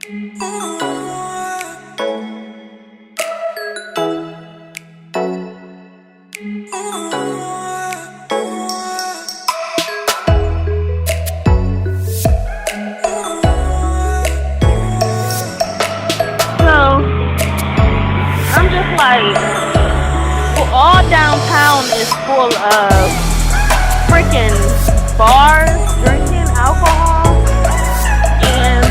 All downtown is full of freaking bars drinking alcohol and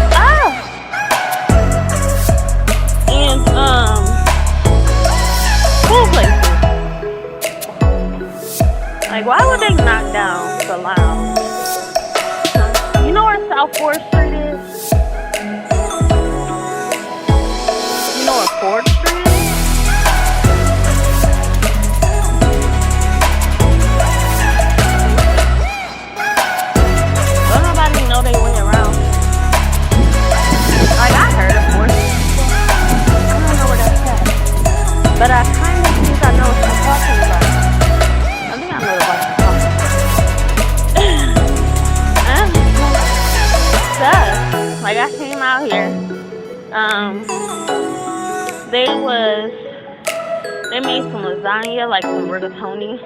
food places. Like, why would they knock down the lounge? You know where South 4th Street is? You know where 4th Street is? They went around. Like, I heard of course. I don't know where that's at. But I kind of think I know what you're talking about. I think I know what you're talking about. Like, I came out here. They made some lasagna, like some rigatoni,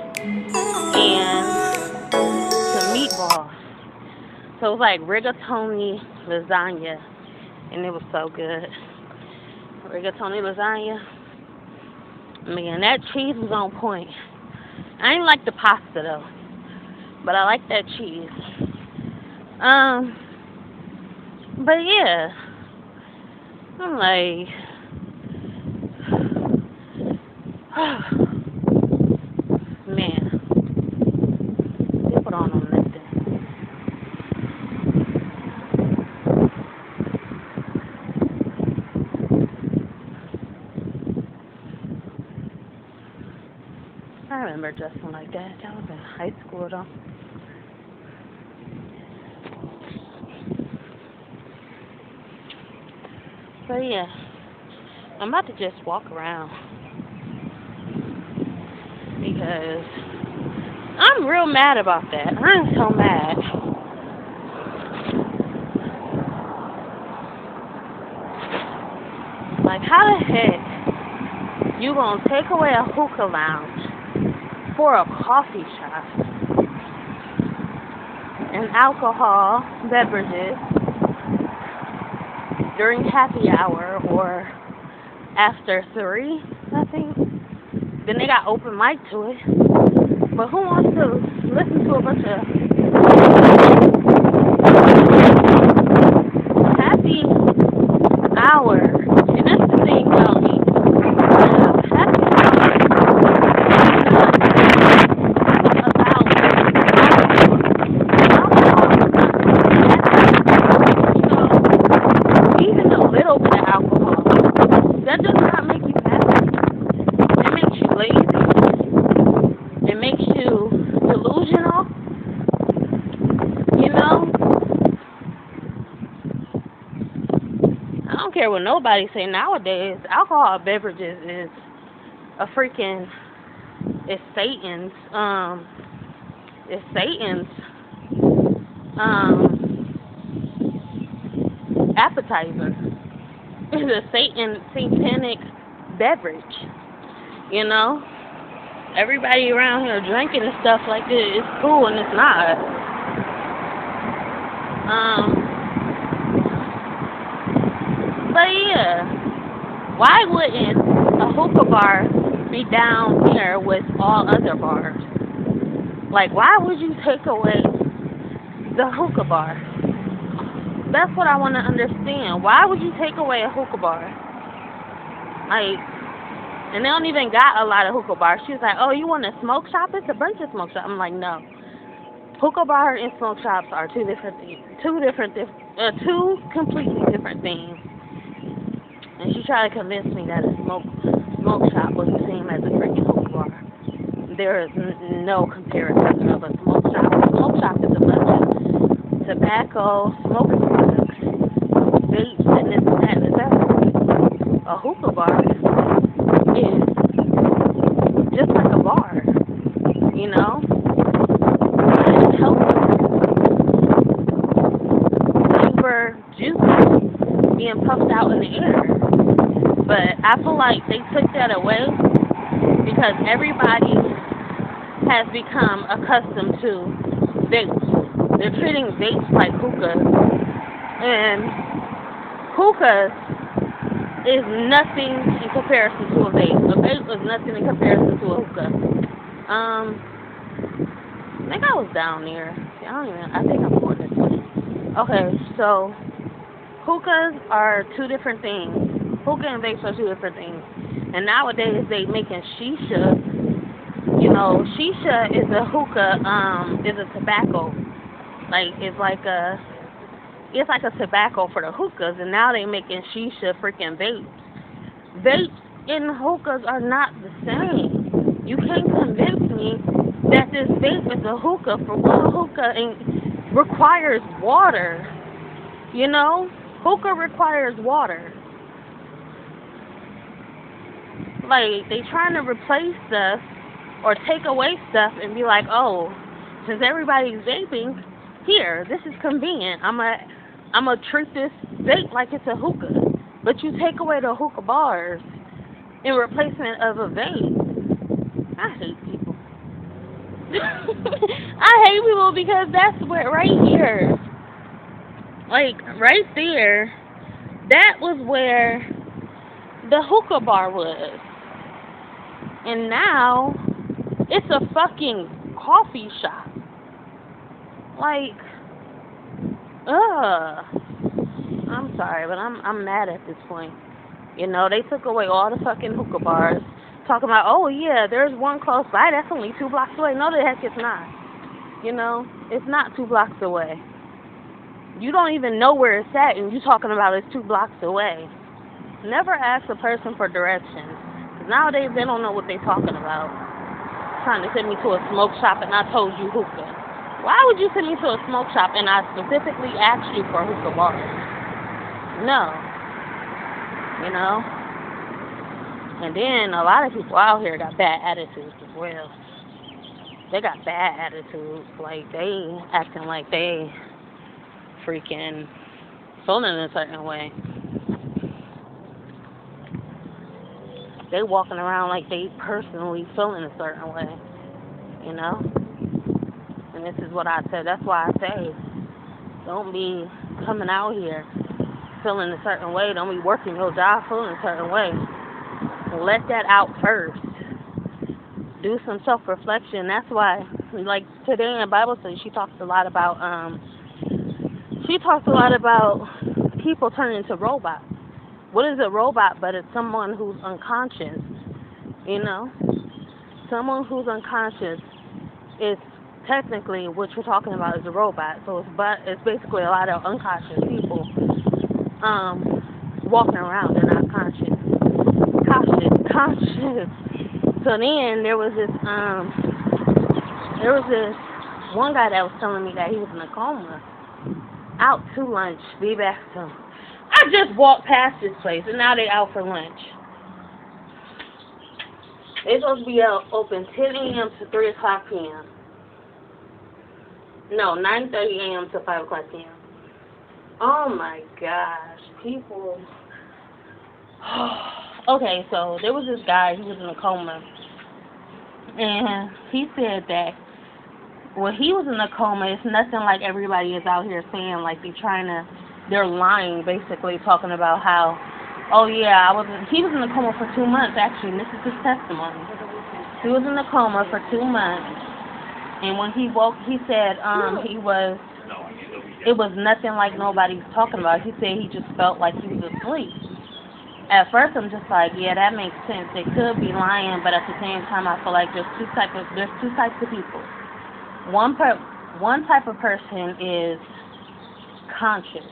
and some meatballs. So it was like rigatoni lasagna, and it was so good. Rigatoni lasagna. Man, that cheese was on point. I ain't like the pasta though, but I like that cheese. But yeah, I'm like, man, they put on that thing. I remember dressing like that. That was in high school though. But yeah, I'm about to just walk around because I'm real mad about that. I'm so mad. Like, how the heck you gonna take away a hookah lounge for a coffee shop and alcohol beverages during happy hour or after 3, I think? Then they got open mic to it. But who wants to listen to a bunch of happy hour? And that's the thing about me. Happy hour what nobody say nowadays. Alcohol beverages is a freaking, it's Satan's appetizer. It's a satanic beverage. You know, everybody around here drinking and stuff like this. It's cool and it's not. But yeah, why wouldn't a hookah bar be down here with all other bars? Like, why would you take away the hookah bar? That's what I want to understand. Why would you take away a hookah bar? Like, and they don't even got a lot of hookah bars. She was like, oh, you want a smoke shop? It's a bunch of smoke shops. I'm like, no. Hookah bar and smoke shops are two completely different things. And she tried to convince me that a smoke shop was the same as a freaking hookah bar. There is no comparison of a smoke shop. A smoke shop is a bunch of tobacco, smoking products, vapes, and this and that and that. A hookah bar is just like a bar, you know? It's healthy. Super juicy. being puffed out in the air. But I feel like they took that away because everybody has become accustomed to vapes. They're treating vapes like hookahs. And hookahs is nothing in comparison to a vape. A vape is nothing in comparison to a hookah. I think I was down there. I think I'm going this way. Okay, so hookahs are two different things. Hookah and vapes are two different things. And nowadays they making shisha. You know, shisha is a hookah, is a tobacco. Like it's like a tobacco for the hookahs, and now they making shisha freaking vapes. Vapes and hookahs are not the same. You can't convince me that this vape is a hookah. For one, hookah requires water. You know, hookah requires water. Like they trying to replace stuff or take away stuff and be like, oh, since everybody's vaping, here, this is convenient. I'm a treat this vape like it's a hookah. But you take away the hookah bars in replacement of a vape. I hate people. I hate people because that's where, right here, like right there, that was where the hookah bar was. And now it's a fucking coffee shop. Like, I'm sorry, but I'm mad at this point. You know, they took away all the fucking hookah bars. Talking about, oh yeah, there's one close by, that's only 2 blocks away. No, the heck it's not. You know, it's not 2 blocks away. You don't even know where it's at, and you talking about it's 2 blocks away. Never ask a person for directions. Nowadays, they don't know what they're talking about. Trying to send me to a smoke shop, and I told you hookah. Why would you send me to a smoke shop, and I specifically asked you for hookah bars? No. You know? And then a lot of people out here got bad attitudes as well. They got bad attitudes. Like, they acting like they freaking feeling a certain way. They walking around like they personally feeling a certain way. You know? And this is what I said. That's why I say, don't be coming out here feeling a certain way. Don't be working your job feeling a certain way. Let that out first. Do some self-reflection. That's why, like today in Bible study, she talks a lot about people turning into robots. What is a robot? But it's someone who's unconscious. You know, someone who's unconscious is technically what you're talking about is a robot. So it's basically a lot of unconscious people walking around. They're not conscious. Conscious. So then there was this one guy that was telling me that he was in a coma. Out to lunch, be back soon. I just walked past this place and now they out for lunch. They're supposed to be open 10 a.m. to 3 o'clock p.m. No, 9:30 a.m. to 5 o'clock p.m. Oh my gosh, people. Okay, so there was this guy, he was in a coma, and he said that when he was in a coma, it's nothing like everybody is out here saying, like they're lying, basically, talking about how, oh yeah, he was in a coma for 2 months, actually, and this is his testimony. He was in a coma for 2 months, and when he woke, he said it was nothing like nobody's talking about. He said he just felt like he was asleep. At first, I'm just like, yeah, that makes sense. They could be lying, but at the same time, I feel like there's two types of people. One type of person is conscious.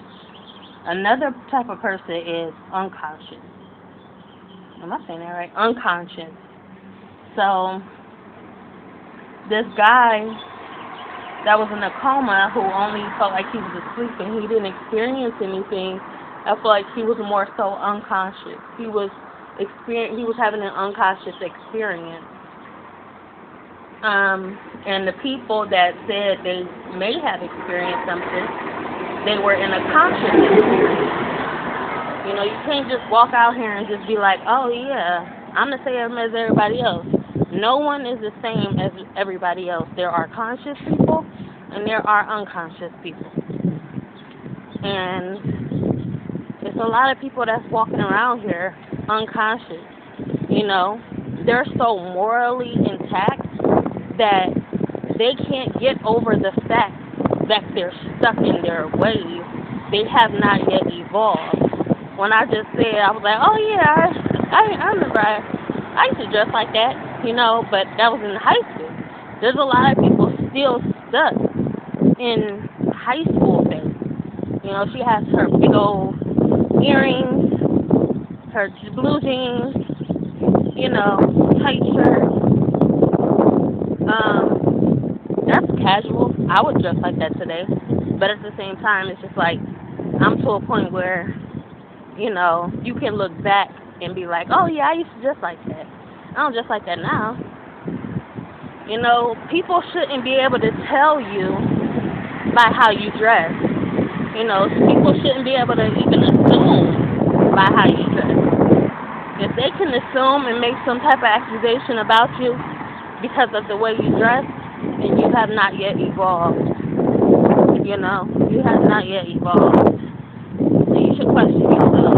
Another type of person is unconscious. Am I saying that right? Unconscious. So this guy that was in a coma who only felt like he was asleep and he didn't experience anything, I feel like he was more so unconscious. He was having an unconscious experience. And the people that said they may have experienced something, they were in a conscious experience. You know, you can't just walk out here and just be like, oh yeah, I'm the same as everybody else. No one is the same as everybody else. There are conscious people and there are unconscious people. And there's a lot of people that's walking around here unconscious. You know, they're so morally intact that they can't get over the fact that they're stuck in their ways. They have not yet evolved. When I just said, I was like, oh yeah, I remember I used to dress like that, you know, but that was in high school. There's a lot of people still stuck in high school things. You know, she has her big old earrings, her blue jeans, you know, tight shirt. That's casual. I would dress like that today. But at the same time, it's just like, I'm to a point where, you know, you can look back and be like, oh yeah, I used to dress like that. I don't dress like that now. You know, people shouldn't be able to tell you by how you dress. You know, people shouldn't be able to even assume by how you dress. If they can assume and make some type of accusation about you because of the way you dress, then you have not yet evolved. You know, you have not yet evolved. So you should question yourself.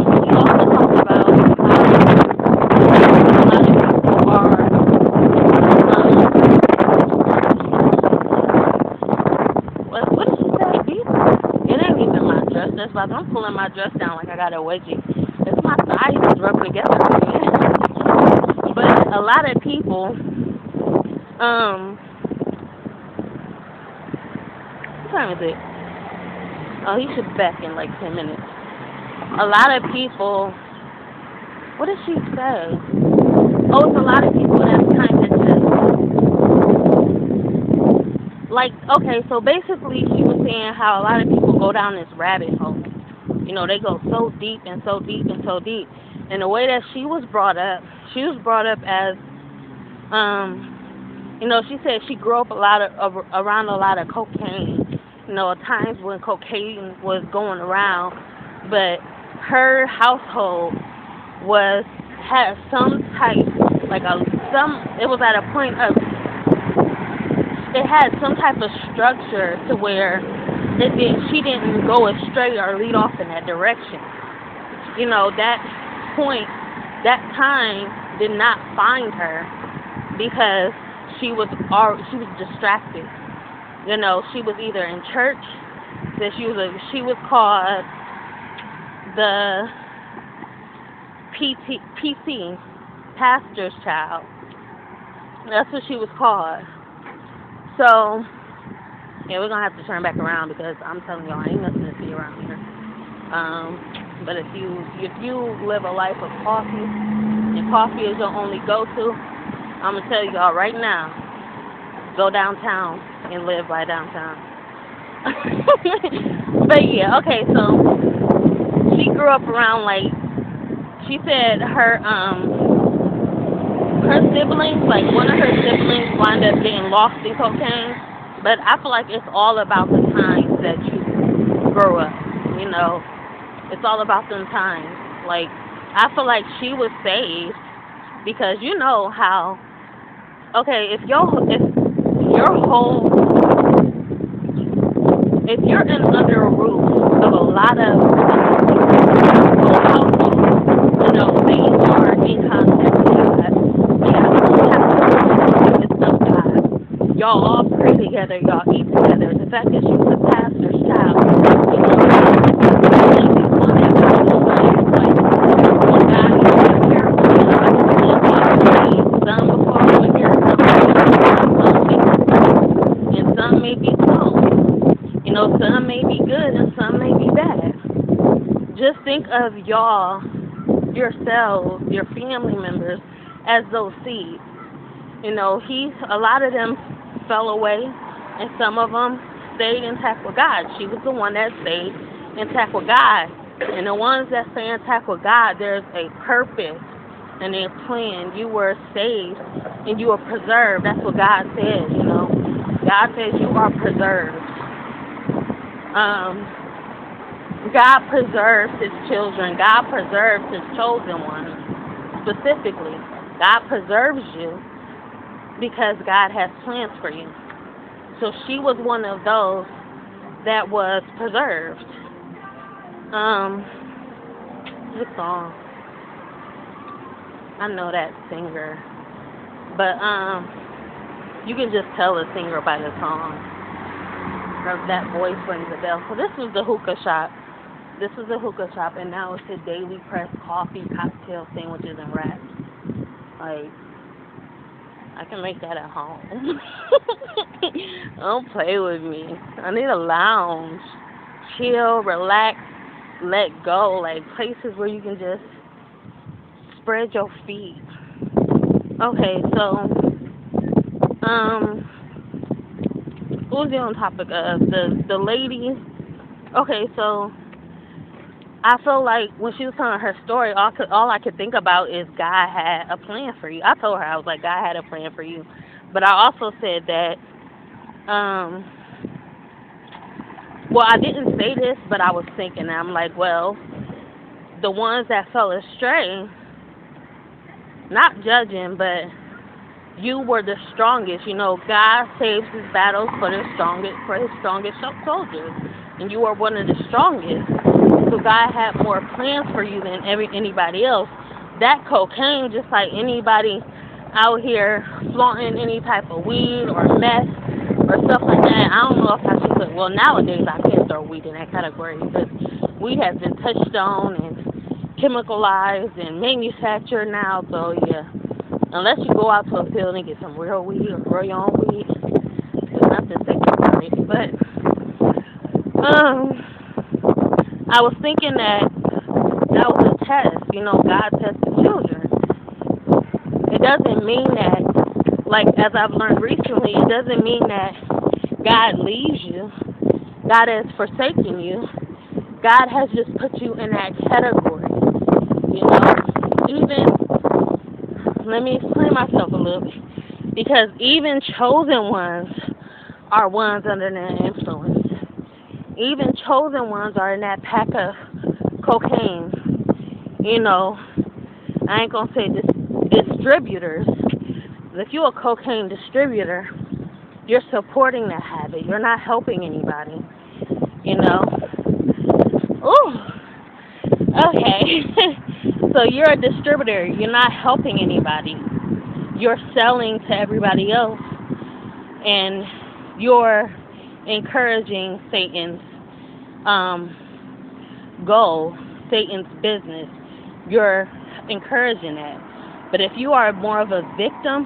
We also talked about how a lot of people are what did she say, deep? It ain't even my dress. That's why I'm pulling my dress down like I got a wedgie. It's my thighs rubbing together. But a lot of people, what time is it? Oh, he should be back in like 10 minutes. A lot of people, what did she say? Oh, it's a lot of people that's kind of just, like, okay, so basically she was saying how a lot of people go down this rabbit hole. You know, they go so deep and so deep and so deep. And the way that she was brought up as, you know, she said she grew up around a lot of cocaine. You know, at times when cocaine was going around, but her household had some type, it was at a point of, it had some type of structure to where she didn't go astray or lead off in that direction. You know, that time did not find her because she was distracted. You know, she was either in church, that she was called the PC, pastor's child. That's what she was called. So, yeah, we're gonna have to turn back around because I'm telling y'all, ain't nothing to see around here. But if you live a life of coffee, and coffee is your only go-to, I'm gonna tell y'all right now, go downtown and live by downtown. But yeah, okay, so she grew up around, like, she said her siblings, like one of her siblings wound up getting lost in cocaine, but I feel like it's all about the times that you grow up, you know. It's all about them times. Like, I feel like she was saved because you know how, okay, if you're under a roof of a lot of households, you know, they are in contact with God. They have of God. Y'all all pray together, y'all eat together. The fact that she was a pastor's child, you know, some before we hear and some may be slow. You know, some may be good and some may be bad. Just think of y'all, yourselves, your family members as those seeds. You know, a lot of them fell away and some of them stayed intact with God. She was the one that stayed intact with God. And the ones that stay intact with God, there's a purpose and a plan. You were saved and you were preserved. That's what God says, you know. God says you are preserved. God preserves his children. God preserves his chosen ones. Specifically, God preserves you because God has plans for you. So she was one of those that was preserved. This song, I know that singer, but you can just tell a singer by the song. That voice rings a bell. So this was the hookah shop. This is a hookah shop, and now it's a daily press coffee, cocktail, sandwiches, and wraps. Like, I can make that at home. Don't play with me. I need a lounge. Chill, relax, let go. Like, places where you can just spread your feet. Okay, so, what was the on topic of? The lady. Okay, so I feel like when she was telling her story, all I could think about is God had a plan for you. I told her, I was like, God had a plan for you. But I also said that, well, I didn't say this, but I was thinking, I'm like, well, the ones that fell astray, not judging, but you were the strongest. You know, God saves his battles for his strongest soldiers. And you were one of the strongest. So God had more plans for you than anybody else. That cocaine, just like anybody out here flaunting any type of weed or meth or stuff like that, I don't know if I should put, well, nowadays I can't throw weed in that category because weed has been touched on and chemicalized and manufactured now. So, yeah, unless you go out to a field and get some real weed or grow your own weed, there's nothing safe about it. But, I was thinking that was a test. You know, God tests the children. It doesn't mean that, like, as I've learned recently, it doesn't mean that God leaves you. God has forsaken you. God has just put you in that category. You know, even, let me explain myself a little bit. Because even chosen ones are ones under their influence. Even chosen ones are in that pack of cocaine. You know, I ain't gonna say distributors. If you're a cocaine distributor, you're supporting that habit. You're not helping anybody. You know. Ooh. Okay. So you're a distributor. You're not helping anybody. You're selling to everybody else, and you're encouraging Satan's goal, Satan's business. You're encouraging that. But if you are more of a victim,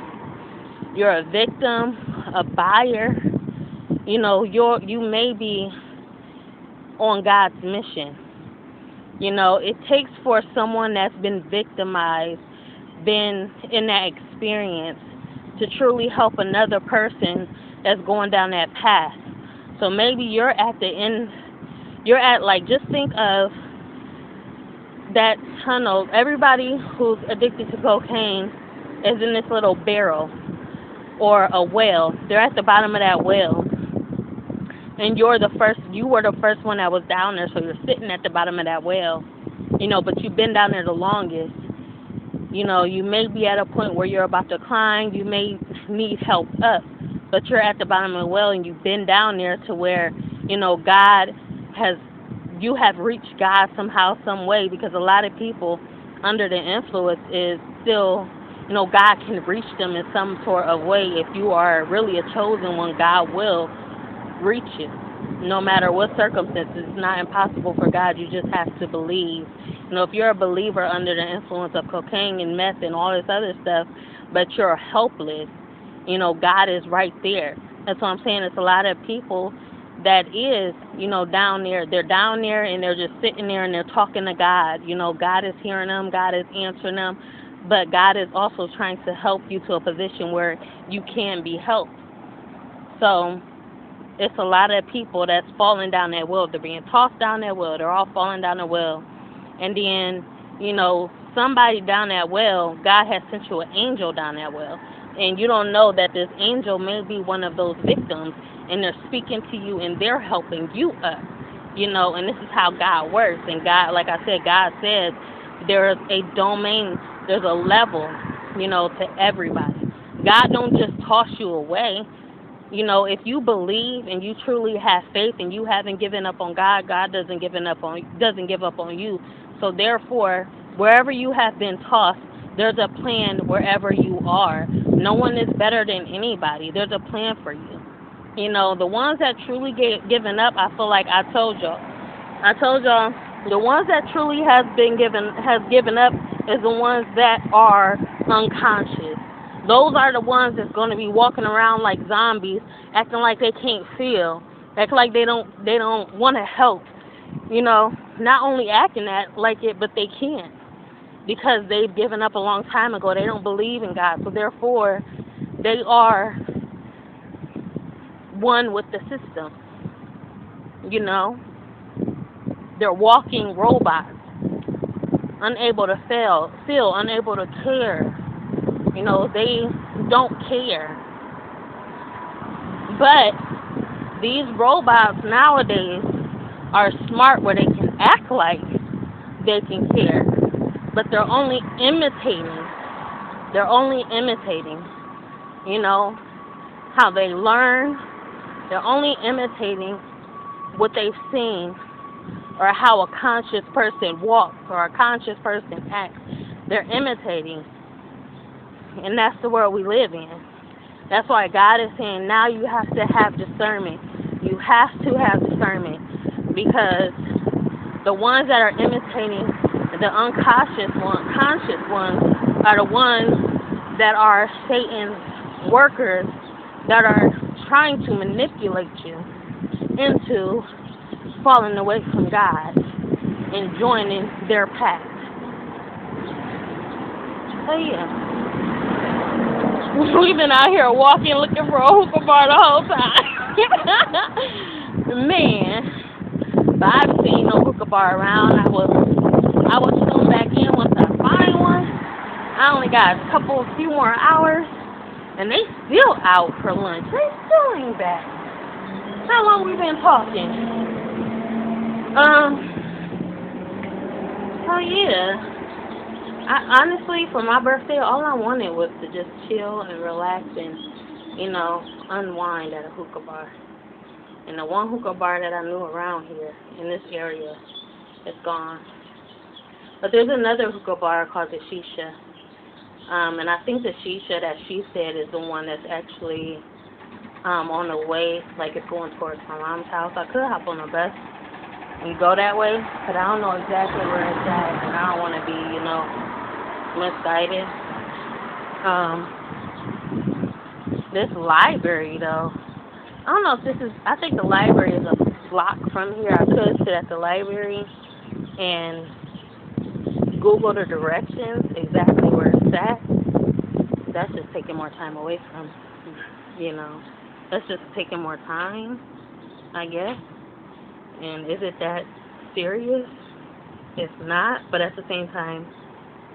you're a victim, a buyer, you know, you may be on God's mission. You know, it takes for someone that's been victimized, been in that experience, to truly help another person that's going down that path. So maybe you're at the end, like, just think of that tunnel. Everybody who's addicted to cocaine is in this little barrel or a well. They're at the bottom of that well. And you were the first one that was down there, so you're sitting at the bottom of that well. You know, but you've been down there the longest. You know, you may be at a point where you're about to climb, you may need help up, but you're at the bottom of the well and you've been down there to where, you know, you have reached God somehow, some way, because a lot of people under the influence is still, you know, God can reach them in some sort of way. If you are really a chosen one, God will reach you. No matter what circumstances, it's not impossible for God. You just have to believe. You know, if you're a believer under the influence of cocaine and meth and all this other stuff, but you're helpless, you know, God is right there. That's what I'm saying. It's a lot of people that is, you know, down there. They're down there and they're just sitting there and they're talking to God. You know, God is hearing them. God is answering them. But God is also trying to help you to a position where you can be helped. So it's a lot of people that's falling down that well. They're being tossed down that well. They're all falling down the well. And then, you know, somebody down that well, God has sent you an angel down that well. And you don't know that this angel may be one of those victims, and they're speaking to you and they're helping you up. And this is how God works. And God, like I said, God said there's a domain, there's a level, to everybody. God don't just toss you away. If you believe and you truly have faith and you haven't given up on God, God doesn't give up on you. So therefore, wherever you have been tossed, there's a plan wherever you are. No one is better than anybody. There's a plan for you. The ones that truly given up, I feel like I told y'all, the ones that truly has given up is the ones that are unconscious. Those are the ones that's going to be walking around like zombies, acting like they can't feel, acting like they don't want to help. Not only acting like it, but they can't, because they've given up a long time ago. They don't believe in God, so therefore they are one with the system. They're walking robots, unable to feel, unable to care. They don't care. But these robots nowadays are smart where they can act like they can care, but they're only imitating. How they learn. They're only imitating what they've seen, or how a conscious person walks or a conscious person acts. They're imitating. And that's the world we live in. That's why God is saying now you have to have discernment. You have to have discernment, because the ones that are imitating the conscious ones are the ones that are Satan's workers, that are trying to manipulate you into falling away from God and joining their path. So yeah. We've been out here walking looking for a hookah bar the whole time. Man. But I've seen no hookah bar around. I will tune back in once I find one. I only got a few more hours, and they still out for lunch. They still ain't back. How long we been talking? Oh yeah. I honestly, for my birthday, all I wanted was to just chill and relax and, unwind at a hookah bar. And the one hookah bar that I knew around here in this area is gone. But there's another hookah bar called the IEsha. And I think the IEsha that she said is the one that's actually on the way, like it's going towards my mom's house. I could hop on a bus and go that way, but I don't know exactly where it's at, and I don't want to be, misguided. This library, though, I don't know if I think the library is a block from here. I could sit at the library and Google the directions, exactly where it's at. That's just taking more time away from, that's just taking more time, I guess. And is it that serious? It's not, but at the same time,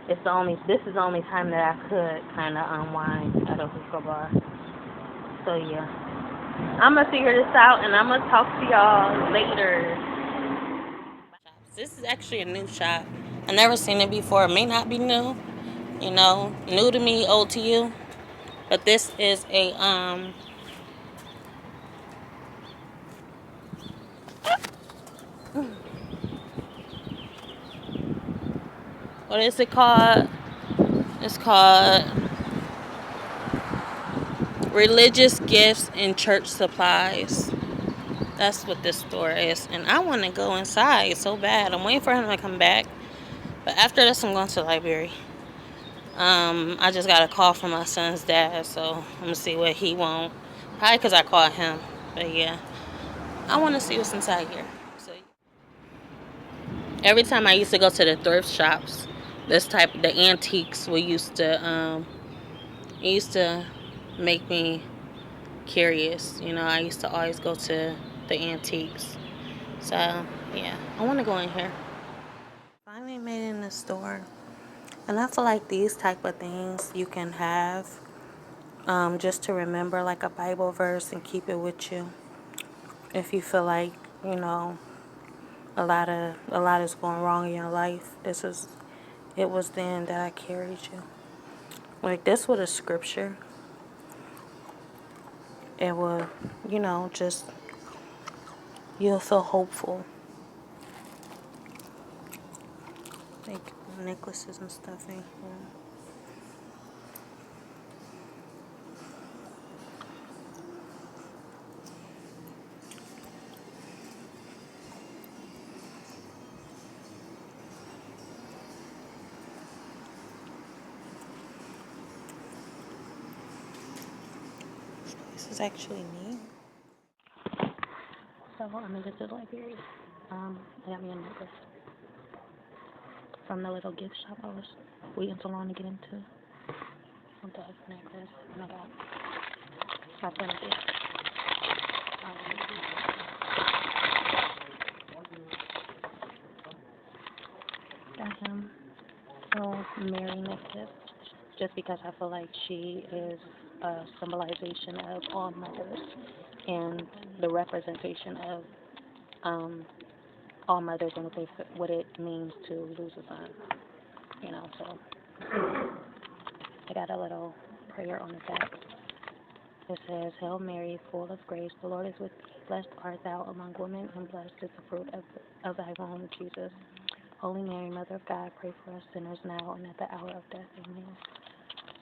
this is the only time that I could kind of unwind at a hookah bar. So yeah, I'm gonna figure this out, and I'm gonna talk to y'all later. This is actually a new shop. I've never seen it before. It may not be new, new to me, old to you. But this is a what is it called? It's called Religious Gifts and Church Supplies. That's what this store is. And I want to go inside so bad. I'm waiting for him to come back. But after this, I'm going to the library. I just got a call from my son's dad, so I'm going to see what he wants. Probably because I called him. But yeah, I want to see what's inside here. So every time I used to go to the thrift shops, the antiques it used to make me curious. I used to always go to the antiques. So yeah, I want to go in here. Finally made it in the store, and I feel like these type of things you can have just to remember, like a Bible verse, and keep it with you if you feel like a lot is going wrong in your life. It was then that I carried you. Like, this was a scripture. It will, just, you'll feel hopeful. Like, necklaces and stuff in here. This is actually neat. So I'm into the library. I got me a necklace from the little gift shop I was waiting so long to get into. Some type of necklace, and I got my friend a gift. Got him a little Mary necklace, just because I feel like she is a symbolization of all mothers and the representation of all mothers and what it means to lose a son. So I got a little prayer on the back. It says, Hail Mary, full of grace, the Lord is with thee. Blessed art thou among women, and blessed is the fruit of thy womb, Jesus. Holy Mary, Mother of God, pray for us sinners now and at the hour of death. Amen.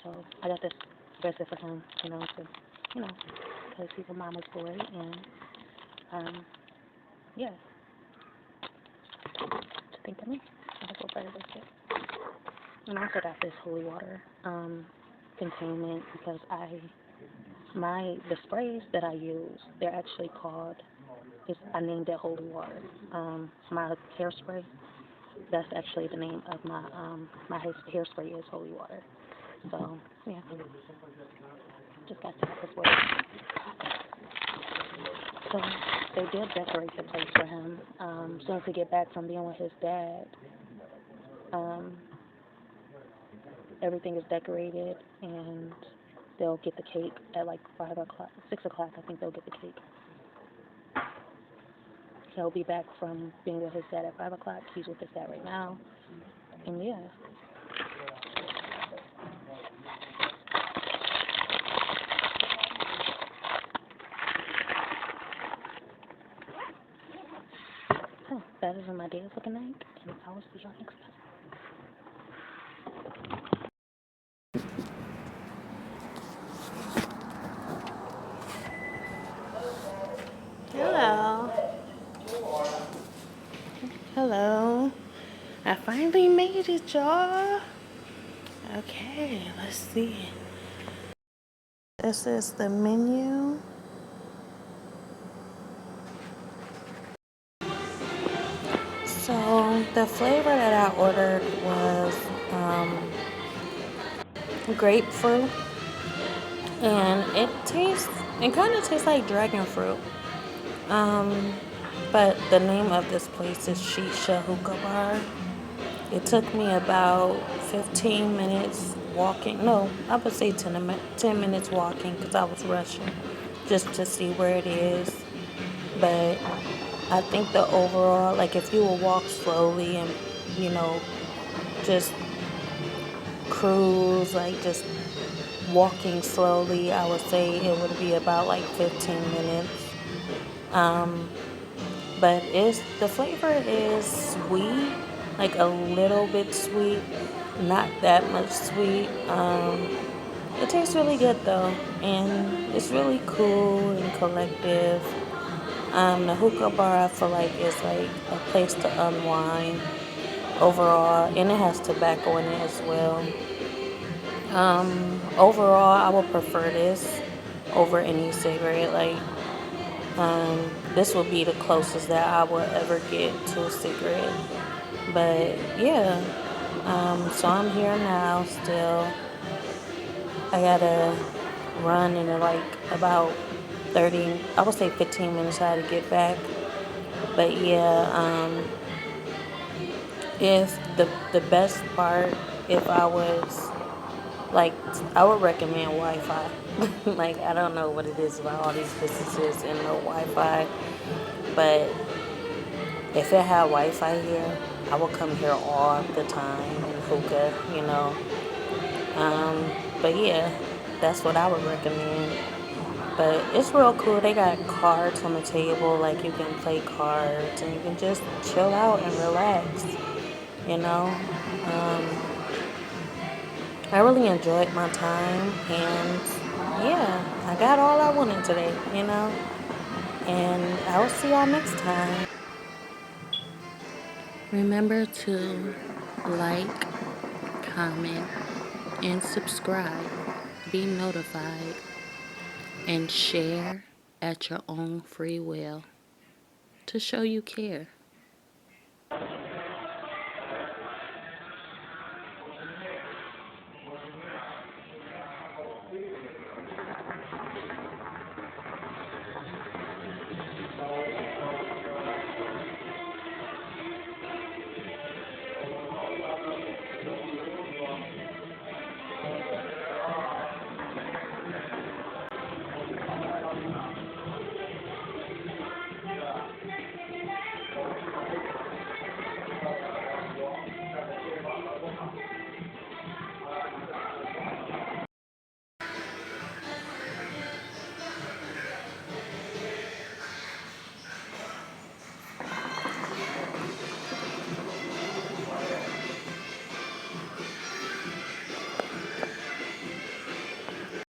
So I got this especially for him, because he's a mama's boy, and yeah, to think of me. I have a better biscuit. And I also got this holy water containment because the sprays that I use, they're actually called, I named it holy water. My hairspray, that's actually the name of my hairspray is holy water. So yeah, just got to have this water. So they did decorate the place for him. As soon as he get back from being with his dad, everything is decorated, and they'll get the cake at like 5 o'clock, 6 o'clock. I think they'll get the cake. He'll be back from being with his dad at 5 o'clock. He's with his dad right now, and yeah. That is what my day is looking like, and I will see y'all next time. Hello. I finally made it, y'all. Okay, let's see. This is the menu. So the flavor that I ordered was grapefruit, and it kind of tastes like dragon fruit. But the name of this place is IEsha Hookah Bar. It took me about 15 minutes walking. No, I would say 10 minutes walking because I was rushing just to see where it is. But I think the overall, like if you will walk slowly and, just cruise, like just walking slowly, I would say it would be about like 15 minutes. But the flavor is sweet, like a little bit sweet, not that much sweet. It tastes really good though, and it's really cool and collective. The hookah bar, I feel like, is like a place to unwind overall, and it has tobacco in it as well. Overall, I would prefer this over any cigarette. Like, this would be the closest that I would ever get to a cigarette. But yeah, so I'm here now still. I gotta run in like about 30, I would say 15 minutes I had to get back. But yeah, if the best part, if I was like, I would recommend Wi-Fi. Like, I don't know what it is about all these businesses and no Wi-Fi, but If it had Wi-Fi here, I would come here all the time and hookah, you know. But yeah, that's what I would recommend. But it's real cool. They got cards on the table, like you can play cards and you can just chill out and relax, you know. I really enjoyed my time, and yeah, I got all I wanted today, you know. And I'll see y'all next time. Remember to like, comment, and subscribe. Be notified and share at your own free will to show you care.